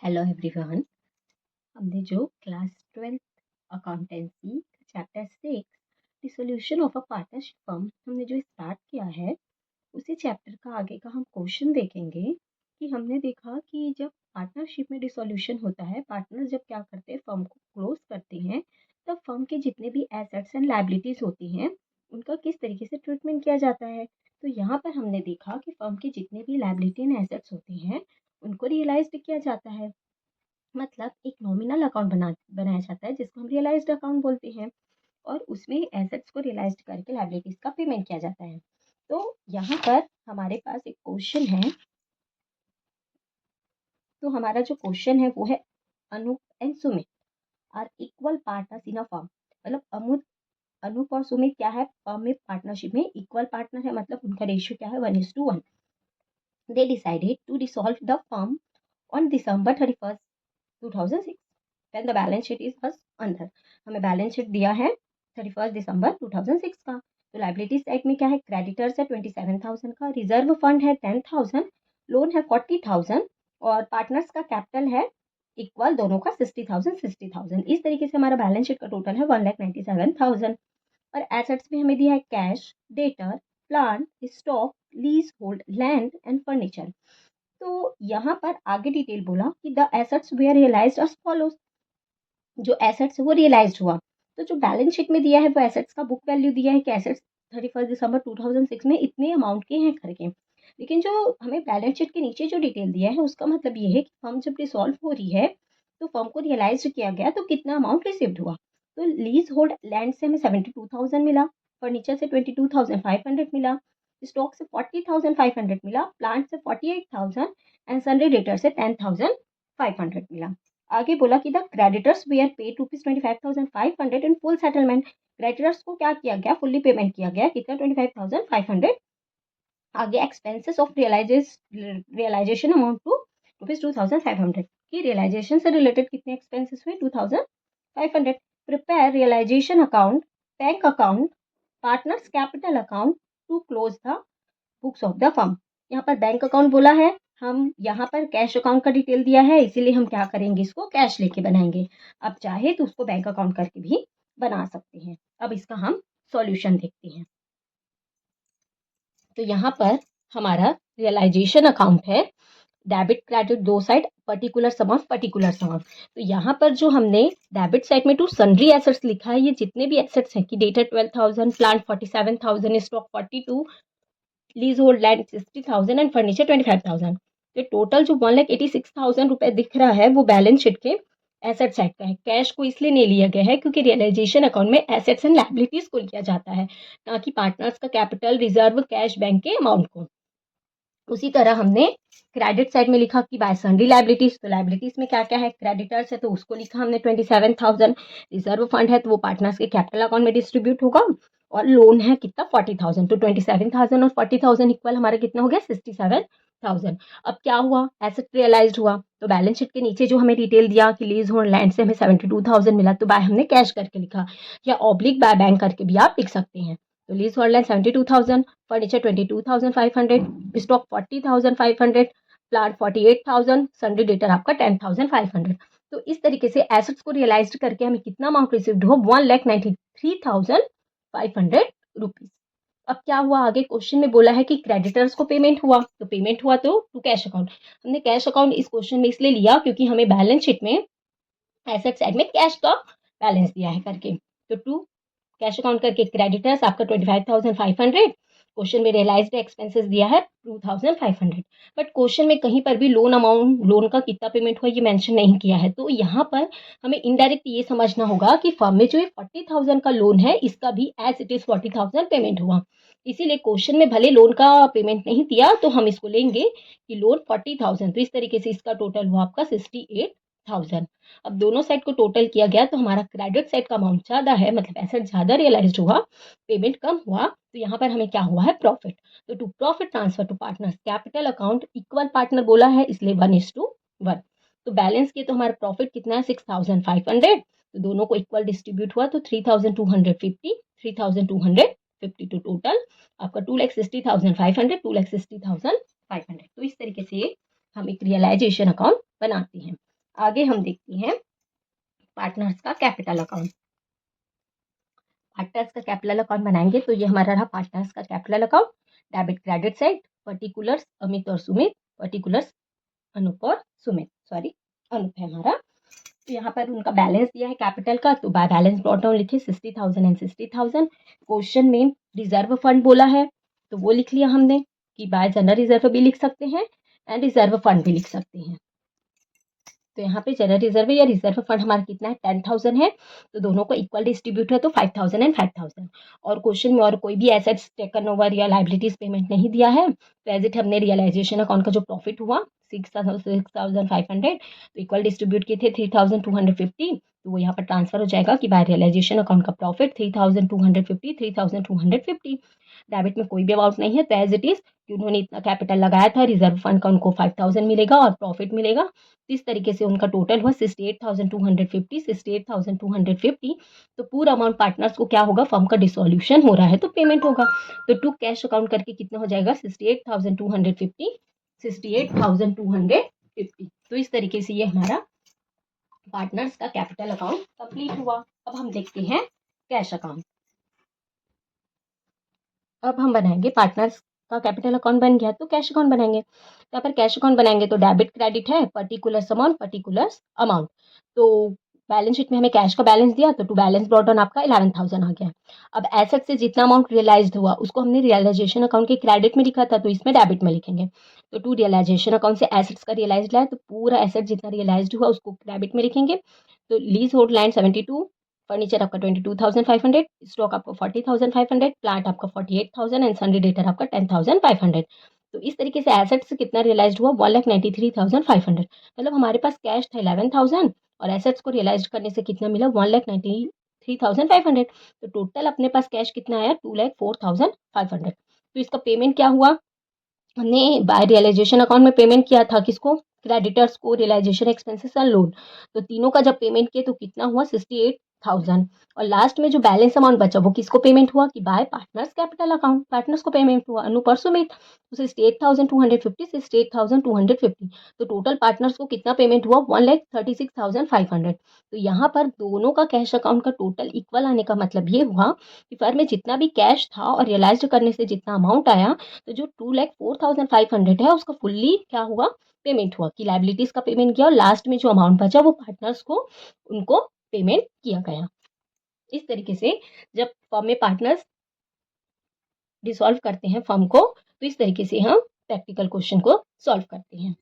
Hello everyone. हमने जो class 12th accountancy chapter 6 dissolution of a partnership firm हमने जो स्टार्ट किया है, उसी चैप्टर का आगे का हम क्वेश्चन देखेंगे कि हमने देखा कि जब पार्टनरशिप में डिसोल्यूशन होता है, पार्टनर जब क्या करते हैं, फर्म को क्लोज करते हैं, तब फर्म के जितने भी एसेट्स एंड लायबिलिटीज होती हैं उनका किस तरीके से ट्रीटमेंट किया जाता है। तो यहाँ पर हमने देखा कि फर्म के जितने भी लायबिलिटी एंड एसेट्स होते हैं उनको रियलाइज किया जाता है। मतलब एक नॉमिनल अकाउंट बनाया जाता है जिसको हम रियलाइज्ड अकाउंट बोलते हैं, और उसमें एसेट्स को रियलाइज्ड करके लायबिलिटीज का पेमेंट किया जाता है। तो यहाँ पर हमारे पास एक क्वेश्चन है। तो हमारा जो क्वेश्चन है वो है, Anup and Sumit are equal partners in a firm. मतलब अनूप और सुमित क्या है, फर्म में पार्टनरशिप में इक्वल पार्टनर है, मतलब उनका रेशियो क्या है, 1:1। They decided to dissolve the firm on December 31st 2006 when the balance sheet is was under। हमें बैलेंस शीट दिया है 31 दिसंबर 2006 का। तो लाइबिलिटी साइड में क्या है, क्रेडिटर्स है 27,000 का, रिजर्व फंड है 10,000, लोन है 40,000, और पार्टनर्स का कैपिटल है इक्वल दोनों का 60,000। इस तरीके से हमारा बैलेंस शीट का टोटल है 1,97,000। और एसेट्स में हमें दिया है cash, debtor, plant, stock, leasehold, land and furniture. तो यहाँ पर आगे डिटेल बोला कि the assets were realised as follows. जो एसेट्स है वो रियलाइज हुआ। तो जो बैलेंस शीट में दिया है वो एसेट्स का बुक वैल्यू दिया है कि एसेट्स 31 दिसंबर 2006 में इतने अमाउंट के हैं करके। लेकिन जो हमें बैलेंस शीट के नीचे जो डिटेल दिया है उसका मतलब ये है कि फर्म जब डिसॉल्व हो रही है तो फर्म को रियलाइज किया गया तो कितना अमाउंट रिसीव्ड हुआ। तो लीज होल्ड लैंड से हमें 72,000 मिला, फर्नीचर से 22,500 मिला, स्टॉक से 40,500 मिला, प्लांट से 48,000 एंड सन्ड्री डेटर से 10,500 मिला। आगे बोला कि the creditors were paid ₹25,500 in full settlement. Creditors को क्या किया गया, फुल्ली पेमेंट किया गया, कितना, 25,500। आगे expenses of realisation amount to ₹2,500 की रियलाइजेशन से रिलेटेड कितने एक्सपेंसेस हुए, 2,500। Prepare realisation account, bank account, partners capital account to close the books of the firm. यहाँ पर बैंक अकाउंट बोला है, हम यहाँ पर कैश अकाउंट का डिटेल दिया है, इसीलिए हम क्या करेंगे, इसको कैश लेके बनाएंगे। अब चाहे तो उसको बैंक अकाउंट करके भी बना सकते हैं। अब इसका हम सॉल्यूशन देखते हैं। तो यहाँ पर हमारा रियलाइजेशन अकाउंट है, डेबिट क्रेडिट दो side, particular sum of particular sum of. तो यहाँ पर जो हमने डेबिट साइड में टू सन्ड्री एसेट्स लिखा है, ये जितने भी एसेट्स हैं कि debtor 12,000, plant 47,000, stock 42, leasehold land 60,000 and furniture 25,000। तो टोटल जो 1,86,000 रुपए दिख रहा है वो बैलेंस शीट के एसेट साइड का है। कैश को इसलिए नहीं लिया गया है क्योंकि रियलाइजेशन अकाउंट में एसेट्स एंड लायबिलिटीज को लिया जाता है, ना कि पार्टनर्स का कैपिटल, रिजर्व, कैश, बैंक के अमाउंट को। उसी तरह हमने क्रेडिट साइड में लिखा कि बाय सन्ड्री लायबिलिटीज। तो लायबिलिटीज में क्या क्या है, क्रेडिटर्स है तो उसको लिखा हमने 27,000, रिजर्व फंड है तो वो पार्टनर्स के कैपिटल अकाउंट में डिस्ट्रीब्यूट होगा, और लोन है कितना, 40,000। तो 27,000 और 40,000 इक्वल हमारा कितना हो गया, 67,000। अब क्या हुआ, एसेट रियलाइज हुआ, तो बैलेंस शीट के नीचे जो हमें डिटेल दिया कि लीज होल्ड लैंड से हमें 72,000 मिला, तो बाय हमने कैश करके लिखा, या ऑब्लिक बाय बैंक करके भी आप लिख सकते हैं। तो lease hold land 72,000, furniture 22,500, stock 40,500, plant 48,000, sundry debtor आपका 10,500। तो इस तरीके से एसेट्स को रियलाइज करके हमें कितना अमाउंट रिसीव्ड हो, 1,93,500 रुपीज। अब क्या हुआ, आगे क्वेश्चन में बोला है कि क्रेडिटर्स को पेमेंट हुआ, तो पेमेंट हुआ तो टू कैश अकाउंट। हमने कैश अकाउंट इस क्वेश्चन में इसलिए लिया क्योंकि हमें बैलेंस शीट में एसेट साइड में कैश का बैलेंस दिया है करके। तो टू कैश अकाउंट करके क्रेडिटर्स आपका 25,500, क्वेश्चन में रियलाइज्ड एक्सपेंसेस दिया है 2,500। बट क्वेश्चन में कहीं पर भी लोन अमाउंट, लोन का कितना पेमेंट हुआ ये मेंशन नहीं किया है। तो यहाँ पर हमें इनडायरेक्ट ये समझना होगा कि फर्म में जो 40,000 का लोन है इसका भी एज इट इज 40,000 पेमेंट हुआ। इसीलिए क्वेश्चन में भले लोन का पेमेंट नहीं दिया तो हम इसको लेंगे कि लोन 40,000, तो इस तरीके से इसका टोटल हुआ आपका 68,000। अब दोनों साइड को टोटल किया गया तो हमारा क्रेडिट साइड का अमाउंट ज्यादा है, मतलब एसेट ज्यादा रियलाइज हुआ, पेमेंट कम हुआ, तो यहाँ पर हमें क्या हुआ है, प्रॉफिट। तो to profit transfer to partners capital account, equal partner बोला है इसलिए 1:1। तो बैलेंस किए तो हमारा प्रॉफिट कितना है, 6,500। तो दोनों को इक्वल डिस्ट्रीब्यूट हुआ तो 3,250, 3,250, तो टोटल आपका 2,60,500, 2,60,500। तो इस तरीके से हम एक रियलाइजेशन अकाउंट बनाते हैं। आगे हम देखते हैं पार्टनर्स का कैपिटल अकाउंट। पार्टनर्स का कैपिटल अकाउंट बनाएंगे तो ये हमारा रहा पार्टनर्स का capital account. Debit credit side, particulars Amit और सुमित, पर्टिकुलर्स अनूप और सुमित, सॉरी अनूप है हमारा। तो यहाँ पर उनका बैलेंस दिया है कैपिटल का, तो बाय बैलेंस ब्रॉट डाउन लिखे 60,000 एंड 60,000। क्वेश्चन में रिजर्व फंड बोला है तो वो लिख लिया हमने कि बाय जनरल रिजर्व भी लिख सकते हैं एंड रिजर्व फंड भी लिख सकते हैं। तो यहाँ पे जनरल रिजर्व या रिजर्व फंड हमारा कितना है 10,000 है, तो दोनों को इक्वल डिस्ट्रीब्यूट है तो 5,000 एंड 5,000। और क्वेश्चन में और कोई भी एसेट्स टेकन ओवर या लाइबिलिटीज पेमेंट नहीं दिया है। तो एज इट हमने रियलाइजेशन अकाउंट का जो प्रॉफिट हुआ 6,500 तो इक्वल डिस्ट्रीब्यूट किए थे 3,250, तो वो यहाँ पर ट्रांसफर हो जाएगा कि बाय रियलाइजेशन अकाउंट का प्रॉफिट 3,250 3,250। डेबिट में कोई भी अमाउंट नहीं है तो एज इट इज कि उन्होंने इतना कैपिटल लगाया था, रिजर्व फंड का उनको 5,000 मिलेगा और प्रॉफिट मिलेगा। इस तरीके से उनका टोटल हुआ 68,250 68,250। तो पूरा अमाउंट पार्टनर्स को क्या होगा, फर्म का डिसोल्यूशन हो रहा है तो पेमेंट होगा। तो टू कैश अकाउंट करके कितना हो जाएगा 68,250 68,250। तो इस तरीके से ये हमारा पार्टनर्स का कैपिटल अकाउंट कंप्लीट हुआ। अब हम देखते हैं कैश अकाउंट। अब हम बनाएंगे पार्टनर्स का कैपिटल अकाउंट बन गया तो कैश अकाउंट बनाएंगे। यहाँ पर कैश अकाउंट बनाएंगे तो डेबिट क्रेडिट है, पर्टिकुलर्स अमाउंट। तो बैलेंस शीट में हमें कैश का बैलेंस दिया तो टू बैलेंस ब्रॉट डाउन आपका 11,000 आ गया। अब एसेट से जितना अमाउंट रियलाइज हुआ उसको हमने रियलाइजेशन अकाउंट के क्रेडिट में लिखा था तो इसमें डेबिट में लिखेंगे। तो टू रियलाइजेशन अकाउंट से एसेट्स का रियलाइज लाए तो पूरा एसेट जितना रियलाइज हुआ उसको क्रेडिट में लिखेंगे। तो लीज होल्ड लैंड 72, फर्नीचर आपका 22,500, स्टॉक आपका 40,500, प्लांट आपका 48,000 एंड सन्डी डेटर आपका 10,500। तो इस तरीके से एसेट से कितना रियलाइज हुआ 1,93,500। मतलब हमारे पास कैश था 11,000 और एसेट्स को रियलाइज करने से कितना मिला 1,93,500। तो टोटल अपने पास कैश कितना आया 2,04,500। तो इसका पेमेंट क्या हुआ, हमने बाय रियलाइजेशन अकाउंट में पेमेंट किया था किसको, क्रेडिटर्स को, रियलाइजेशन एक्सपेंसेस एंड लोन। तो तीनों का जब पेमेंट किया तो कितना हुआ 68,000। और लास्ट में जो बैलेंस अमाउंट बचा वो किसको पेमेंट हुआ कि bye partners capital account, partners को पेमेंट हुआ अनूप और सुमित। तो 68,250 68,250। तो टोटल पार्टनर्स को कितना पेमेंट हुआ 1,36,500। तो यहाँ पर दोनों का कैश अकाउंट का टोटल इक्वल आने का मतलब ये हुआ कि फर्म में जितना भी कैश था और रियलाइज करने से जितना अमाउंट आया तो जो 2,04,500 है उसका फुल्ली क्या हुआ पेमेंट हुआ कि लाइबिलिटीज का पेमेंट किया और लास्ट में जो अमाउंट बचा वो पार्टनर्स को उनको पेमेंट किया गया। इस तरीके से जब फर्म में पार्टनर्स डिसॉल्व करते हैं फर्म को तो इस तरीके से हम प्रैक्टिकल क्वेश्चन को सॉल्व करते हैं।